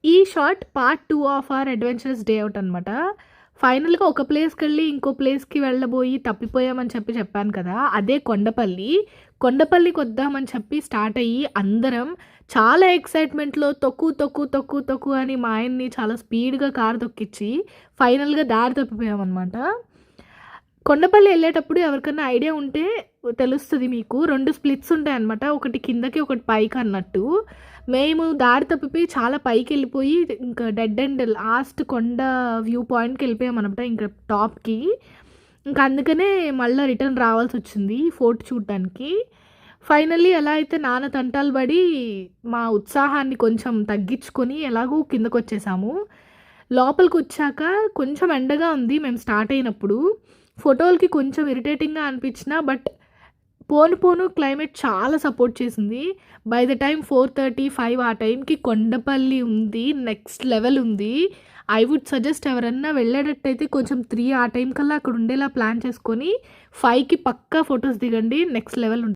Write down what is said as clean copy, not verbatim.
ఈ shot part 2 of our adventurous day out అనమాట. ఫైనల్‌గా ఒక ప్లేస్‌కెళ్ళి ఇంకో ప్లేస్‌కి వెళ్ళబోయి తప్పిపోయామని చెప్పాను కదా! అదే కొండపల్లి. కొండపల్లికొద్దామని చెప్పి స్టార్ట్ అయ్యి అందరం చాలా ఎక్సైట్‌మెంట్‌లో తొక్కు, తొక్కు, తొక్కు, తొక్కు అని మా ఆయన్ని చాలా స్పీడ్‌గా కారు తొక్కిచ్చి ఫైనల్‌గా దారి తప్పిపోయామనమాట. కొండపల్లి ఎళ్ళేటప్పుడు ఎవరికన్నా ఐడియా ఉంటే తెలుస్తది మీకు. 2 స్ప్లిట్స్ ఉంటాయన్నమాట. ఒకటి కిందకి, ఒకటి పైకి అన్నట్టు. మేము దారి తప్పిపోయి చాలా పైకెళ్ళిపోయి ఇంకా డెడ్ ఎండ్ లాస్ట్ కొండ వ్యూ పాయింట్‌కెళ్ళిపోయామనమాట ఇంక టాప్‌కి. ఇంక అందుకనే మళ్ళా రిటర్న్ రావాల్సొచ్చింది ఫోర్ట్ చూడటానికి. ఫైనల్లీ ఎలా అయితే నాన్న తంటాలు పడి మా ఉత్సాహాన్ని కొంచెం తగ్గించుకొని ఎలాగో కిందకొచ్చేసాము. లోపలికొచ్చాక కొంచెం ఎండగా ఉంది మేము స్టార్ట్ అయినప్పుడు. ఫోటోలకి కొంచెం ఇరిటేటింగ్‌గా అనిపించినా పోను పోను క్లైమేట్ చాలా సపోర్ట్ చేసింది. బై ద టైమ్ 4:30, 5 ఆ టైంకి కొండపల్లి ఉంది. నెక్స్ట్ లెవెల్ ఉంది. ఐ వుడ్ సజెస్ట్ ఎవరన్నా వెళ్ళేటట్టయితే కొంచెం 3 ఆ టైం కల్లా అక్కడ ఉండేలా ప్లాన్ చేసుకొని 5కి పక్కా ఫోటోస్ దిగండి. నెక్స్ట్ లెవెల్ ఉంటుంది.